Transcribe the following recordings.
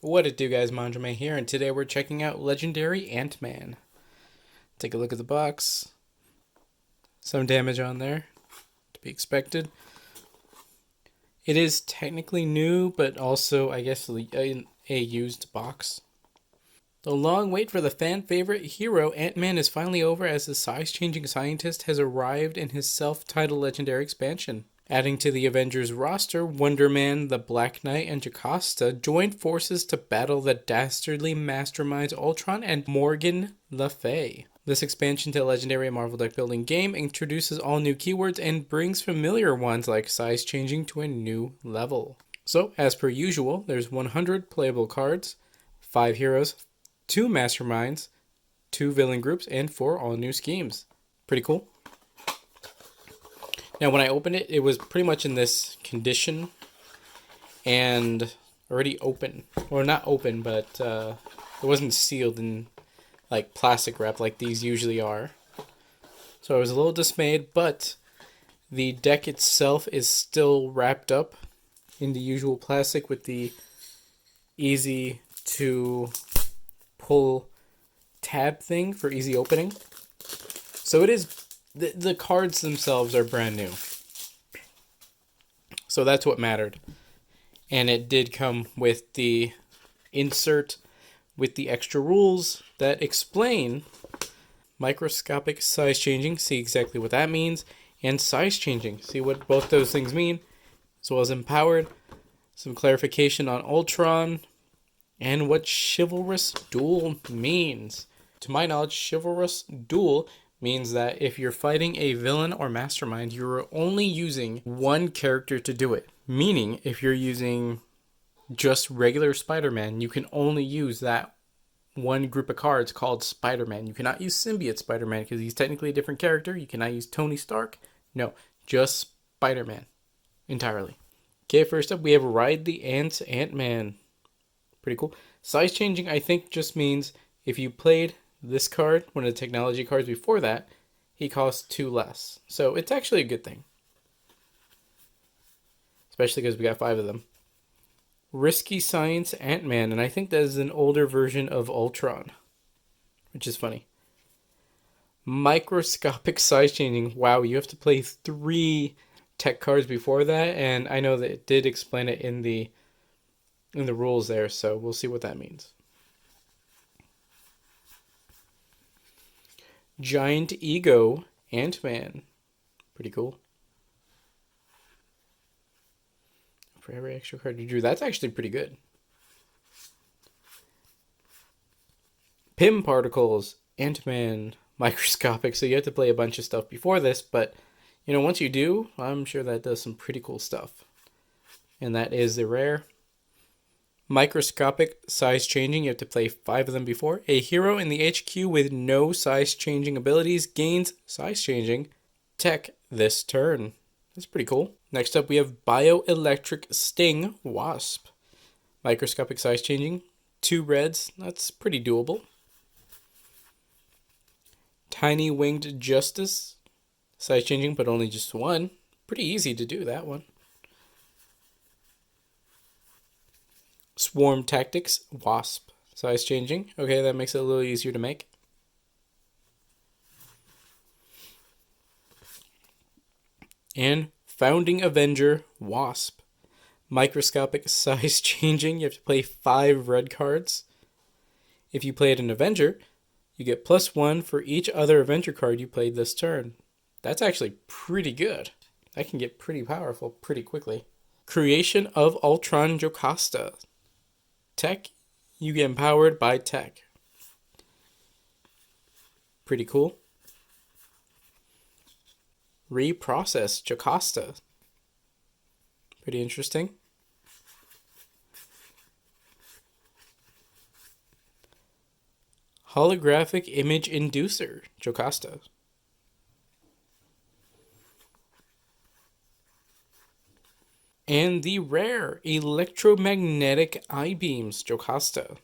What it do, guys? Manjoume here, and today we're checking out Legendary Ant-Man. Take a look at the box. Some damage on there, to be expected. It is technically new, but also, I guess, a used box. The long wait for the fan favorite hero Ant-Man is finally over as the size-changing scientist has arrived in his self-titled Legendary expansion. Adding to the Avengers roster, Wonder Man, the Black Knight, and Jocasta joined forces to battle the dastardly masterminds Ultron and Morgan Le Fay. This expansion to Legendary Marvel deck building game introduces all new keywords and brings familiar ones like size changing to a new level. So, as per usual, there's 100 playable cards, 5 heroes, 2 masterminds, 2 villain groups, and 4 all new schemes. Pretty cool. Now, when I opened it, it was pretty much in this condition and already open. Well, not open, but it wasn't sealed in like plastic wrap like these usually are. So I was a little dismayed, but the deck itself is still wrapped up in the usual plastic with the easy to pull tab thing for easy opening. So it is. The cards themselves are brand new. So that's what mattered. And it did come with the insert with the extra rules that explain microscopic size changing, see exactly what that means, and size changing, see what both those things mean, as well as empowered, some clarification on Ultron, and what chivalrous duel means. To my knowledge, chivalrous duel means that if you're fighting a villain or mastermind, you're only using one character to do it. Meaning, if you're using just regular Spider-Man, you can only use that one group of cards called Spider-Man. You cannot use Symbiote Spider-Man because he's technically a different character. You cannot use Tony Stark. No, just Spider-Man entirely. Okay, first up we have Ride the Ants Ant-Man. Pretty cool. Size changing, I think, just means if you played this card, one of the technology cards before that, he costs 2 less. So it's actually a good thing. Especially because we got 5 of them. Risky Science Ant-Man, and I think that is an older version of Ultron, which is funny. Microscopic size changing. Wow, you have to play 3 tech cards before that, and I know that it did explain it in the rules there, so we'll see what that means. Giant Ego Ant-Man. Pretty cool. For every extra card you drew. That's actually pretty good. Pym Particles Ant-Man. Microscopic. So you have to play a bunch of stuff before this, but you know, once you do, I'm sure that does some pretty cool stuff. And that is the rare. Microscopic size changing, you have to play 5 of them before. A hero in the HQ with no size changing abilities gains size changing tech this turn. That's pretty cool. Next up we have Bioelectric Sting Wasp. Microscopic size changing, 2 reds, that's pretty doable. Tiny Winged Justice, size changing but only just 1. Pretty easy to do that one. Swarm Tactics Wasp, size changing. Okay, that makes it a little easier to make. And Founding Avenger Wasp. Microscopic size changing. You have to play 5 red cards. If you played an Avenger, you get +1 for each other Avenger card you played this turn. That's actually pretty good. That can get pretty powerful pretty quickly. Creation of Ultron Jocasta. Tech, you get empowered by tech. Pretty cool. Reprocess Jocasta. Pretty interesting. Holographic Image Inducer Jocasta. And the rare Electromagnetic I-Beams Jocasta.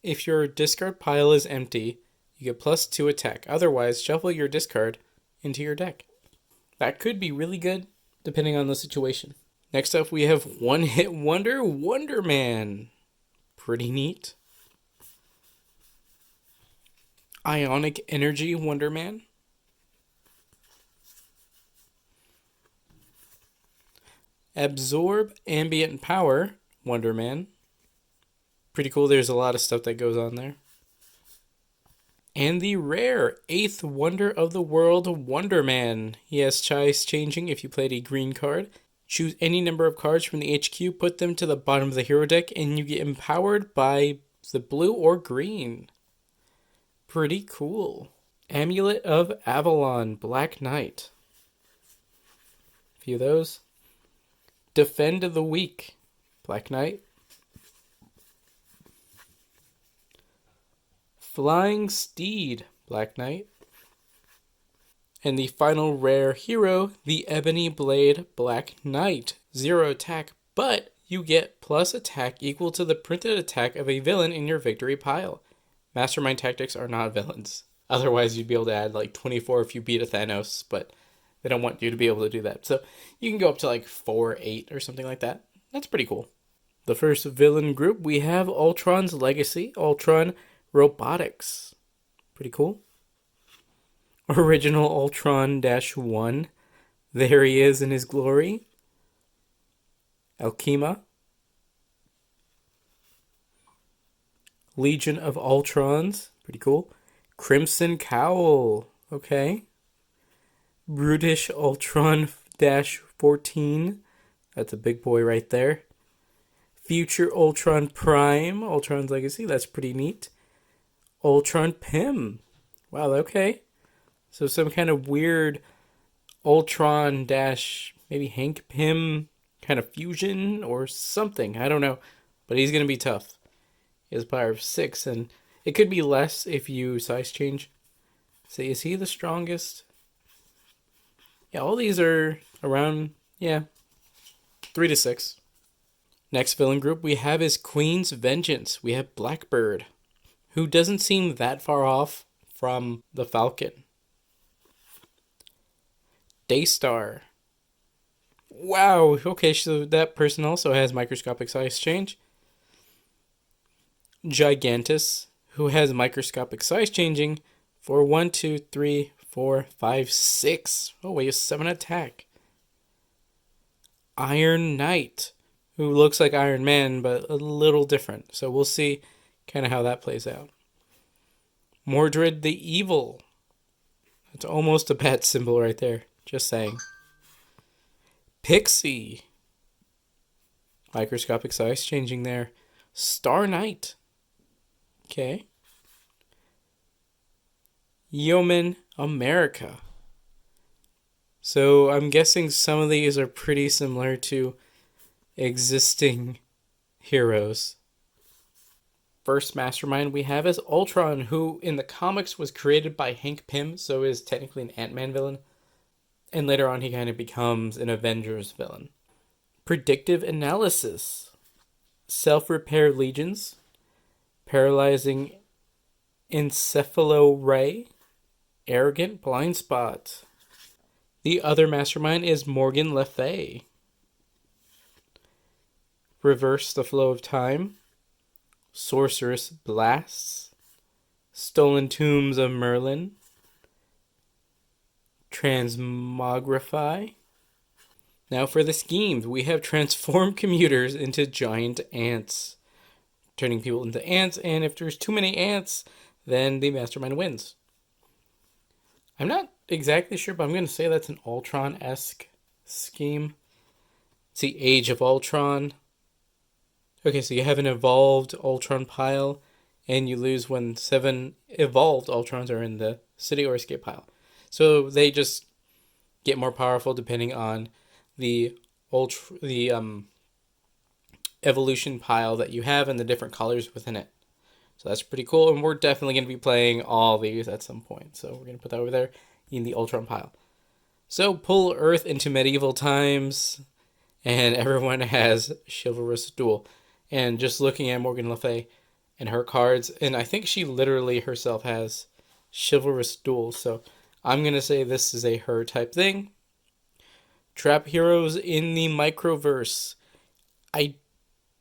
If your discard pile is empty, you get +2 attack. Otherwise, shuffle your discard into your deck. That could be really good, depending on the situation. Next up, we have One Hit Wonder Wonder Man. Pretty neat. Ionic Energy Wonder Man. Absorb Ambient Power Wonder Man. Pretty cool. There's a lot of stuff that goes on there. And the rare 8th Wonder of the World Wonder Man. He has choice changing if you played a green card. Choose any number of cards from the HQ, put them to the bottom of the hero deck, and you get empowered by the blue or green. Pretty cool. Amulet of Avalon, Black Knight. A few of those. Defend the Weak, Black Knight. Flying Steed, Black Knight. And the final rare hero, the Ebony Blade, Black Knight. 0 attack, but you get plus attack equal to the printed attack of a villain in your victory pile. Mastermind tactics are not villains. Otherwise, you'd be able to add like 24 if you beat a Thanos, but they don't want you to be able to do that. So you can go up to like 4, 8 or something like that. That's pretty cool. The first villain group, we have Ultron's Legacy, Ultron Robotics. Pretty cool. Original Ultron-1. There he is in his glory. Alchema. Legion of Ultrons. Pretty cool. Crimson Cowl. Okay. Brutish Ultron-14. That's a big boy right there. Future Ultron Prime. Ultron's Legacy. That's pretty neat. Ultron-pym. Wow, okay. So some kind of weird Ultron dash maybe Hank Pym kind of fusion or something. I don't know. But he's going to be tough. He has power of 6, and it could be less if you size change. See, is he the strongest? Yeah, all these are around, 3 to 6. Next villain group we have is Queen's Vengeance. We have Blackbird, who doesn't seem that far off from the Falcon. Daystar. Wow, okay, so that person also has microscopic size change. Gigantus, who has microscopic size changing for 1, 2, 3, 4, 5, 6. Oh, wait, 7 attack. Iron Knight, who looks like Iron Man, but a little different. So we'll see kind of how that plays out. Mordred the Evil. That's almost a bat symbol right there. Just saying. Pixie. Microscopic size changing there. Star Knight. Okay. Yeoman America. So I'm guessing some of these are pretty similar to existing heroes. First mastermind we have is Ultron, who in the comics was created by Hank Pym, so is technically an Ant-Man villain. And later on he kind of becomes an Avengers villain. Predictive Analysis. Self-Repair Legions. Paralyzing Encephalo Ray. Arrogant Blind Spot. The other mastermind is Morgan Le Fay. Reverse the Flow of Time. Sorceress Blasts. Stolen Tombs of Merlin. Transmogrify. Now for the schemes, we have transformed commuters into giant ants. Turning people into ants, and if there's too many ants, then the mastermind wins. I'm not exactly sure, but I'm going to say that's an Ultron-esque scheme. It's the Age of Ultron. Okay, so you have an evolved Ultron pile, and you lose when 7 evolved Ultrons are in the City or Escape pile. So they just get more powerful depending on the evolution pile that you have and the different colors within it. So that's pretty cool, and we're definitely going to be playing all these at some point. So we're going to put that over there in the Ultron pile. So pull Earth into medieval times, and everyone has Chivalrous Duel. And just looking at Morgan Le Fay and her cards, and I think she literally herself has Chivalrous Duel, so I'm going to say this is a her type thing. Trap heroes in the microverse. I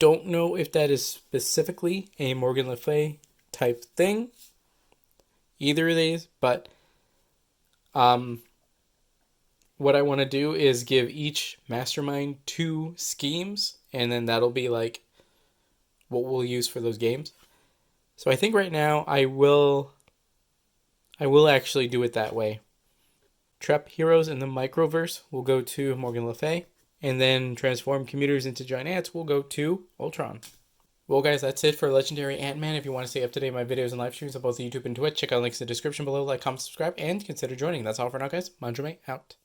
don't know if that is specifically a Morgan Le Fay type thing, either of these, but what I want to do is give each mastermind 2 schemes, and then that'll be like what we'll use for those games. So I think right now I will actually do it that way. Trap heroes in the microverse will go to Morgan Le Fay, and then transform commuters into giant ants will go to Ultron. Well, guys, that's it for Legendary Ant-Man. If you want to stay up to date with my videos and live streams on both YouTube and Twitch, check out links in the description below, like, comment, subscribe, and consider joining. That's all for now, guys. Manjoume out.